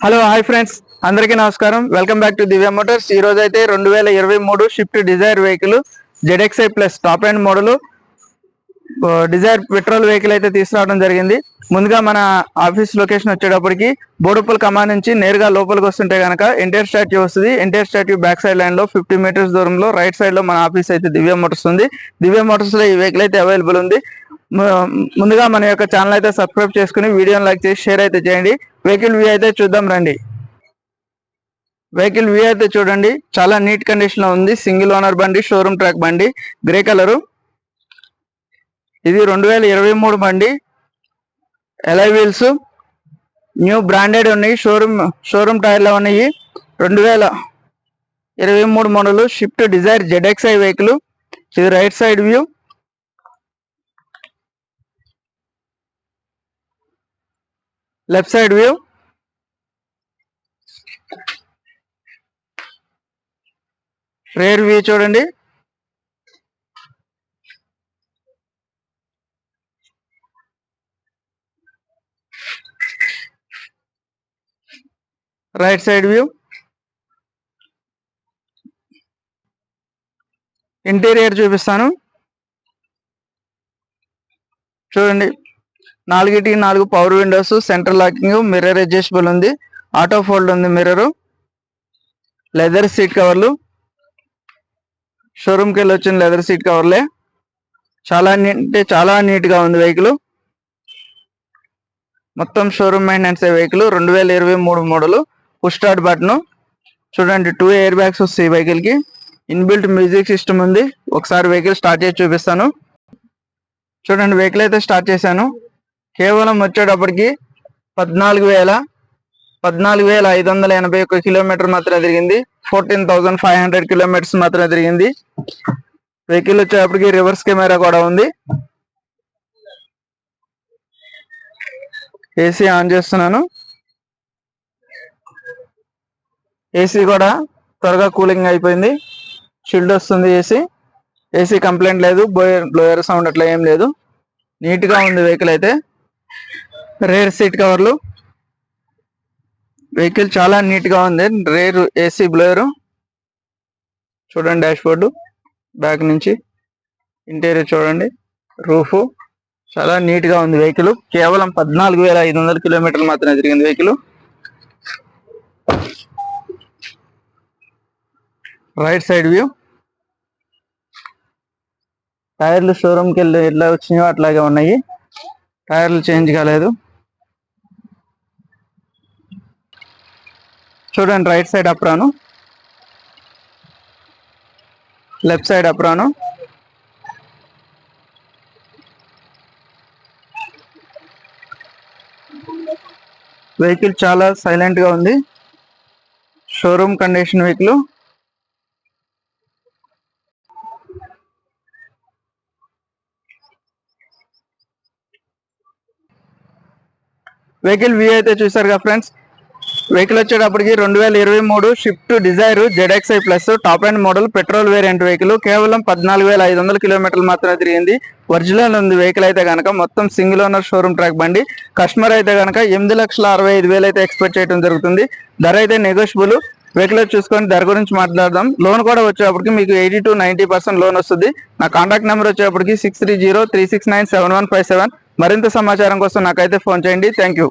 Hello hi friends, అందరికీ నమస్కారం. Welcome back to Divya Motors. ఈ రోజు అయితే 2023 Swift Dzire vehicle ZXi plus top and model Dzire petrol vehicle అయితే తీసుకురావడం జరిగింది. ముందుగా మన ఆఫీస్ లొకేషన్ వచ్చేటప్పటికి బోడుప్పల్ కమాన్ నుంచి నేరుగా లోపలికి వస్తుంటే కనుక ఎన్టీఆర్ స్టాట్యూ వస్తుంది. NTR statue back side line లో 50 మీటర్స్ దూరంలో రైట్ సైడ్ లో మన ఆఫీస్ అయితే దివ్య మోటార్స్ ఉంది. దివ్య మోటార్స్ లో ఈ వెహికల్ అయితే అవైలబుల్ ఉంది. ముందుగా మన యొక్క ఛానల్ అయితే సబ్స్క్రైబ్ చేసుకుని వీడియోని లైక్ చేసి షేర్ అయితే చేయండి. వెహికల్ వ్యూ అయితే చూద్దాం రండి. వెహికల్ వ్యూ అయితే చూడండి, చాలా నీట్ కండిషన్ లో ఉంది. సింగిల్ ఓనర్ బండి, షోరూమ్ ట్రాక్ బండి, గ్రే కలరు. ఇది 2023 బండి. ఎలై వీల్స్ న్యూ బ్రాండెడ్ ఉన్నాయి. షోరూమ్ టైర్లో ఉన్నాయి. 2023 model Swift Dzire ZXi vehicle. ఇది right side view. Left side view. Rear view చూడండి. Right side view. ఇంటీరియర్ చూపిస్తాను చూడండి. 4 power windows, central locking, mirror adjustable ఉంది, ఆటో ఫోల్డ్ ఉంది మిర్రర్, లెదర్ సీట్ కవర్లు. షోరూమ్కి వెళ్ళి వచ్చిన లెదర్ సీట్ కవర్లే. చాలా నీట్ గా ఉంది వెహికల్. మొత్తం showroom maintenance vehicle. 2023 model. Push start button చూడండి. 2 ఎయిర్ బ్యాగ్స్ వస్తాయి వెహికల్ కి. ఇన్బిల్ట్ మ్యూజిక్ సిస్టమ్ ఉంది. ఒకసారి వెహికల్ స్టార్ట్ చేసి చూపిస్తాను చూడండి. వెహికల్ అయితే స్టార్ట్ చేశాను. కేవలం వచ్చేటప్పటికి 14,581 కిలోమీటర్ మాత్రమే తిరిగింది. 14,500 కిలోమీటర్స్ మాత్రమే తిరిగింది. వెహికల్ వచ్చేటప్పటికి రివర్స్ కెమెరా కూడా ఉంది. ఏసీ ఆన్ చేస్తున్నాను. ఏసీ కూడా త్వరగా కూలింగ్ అయిపోయింది. షిల్డ్ వస్తుంది. ఏసీ కంప్లైంట్ లేదు. బ్లోయర్ సౌండ్ అట్లా ఏం లేదు. నీట్ గా ఉంది వెహికల్ అయితే. రేర్ సీట్ కవర్లు. వెహికల్ చాలా నీట్ గా ఉంది. రేర్ ఏసీ బ్లోయర్ చూడండి. డాష్ బోర్డు బ్యాక్ నుంచి ఇంటీరియర్ చూడండి. రూఫ్ చాలా నీట్ గా ఉంది వెహికల్. కేవలం 14,500 కిలోమీటర్లు మాత్రమే తిరిగింది వెహికల్. Right side view. టైర్లు షోరూమ్కి వెళ్ళి ఎట్లా వచ్చినాయో అట్లాగే ఉన్నాయి. టైర్లు చేంజ్ కాలేదు. చూడండి. రైట్ సైడ్ అప్రాను, లెఫ్ట్ సైడ్ అప్రాను. వెహికల్ చాలా సైలెంట్ గా ఉంది. Showroom condition vehicle. Vehicle view అయితే చూసారుగా ఫ్రెండ్స్. వెహికల్ వచ్చేటప్పటికి 2023 Swift Dzire ZXi plus top and model petrol variant vehicle. కేవలం 14,500 కిలోమీటర్లు మాత్రమే తిరిగింది. ఒరిజినల్ ఉంది వెహికల్ అయితే కనుక. మొత్తం సింగిల్ ఓనర్ షోరూమ్ ట్రాక్ బండి. కస్టమర్ అయితే కనుక 8,65,000 అయితే ఎక్స్పెక్ట్ చేయడం జరుగుతుంది. ధర అయితే నెగోషియబుల్. వెహికల్ చూసుకొని ధర గురించి మాట్లాడదాం. లోన్ కూడా వచ్చేటప్పటికి మీకు 80 to 90% లోన్ వస్తుంది. నా కాంటాక్ట్ నెంబర్ వచ్చేటప్పటికి 6303697157. మరింత సమాచారం కోసం నాకైతే ఫోన్ చేయండి. Thank you.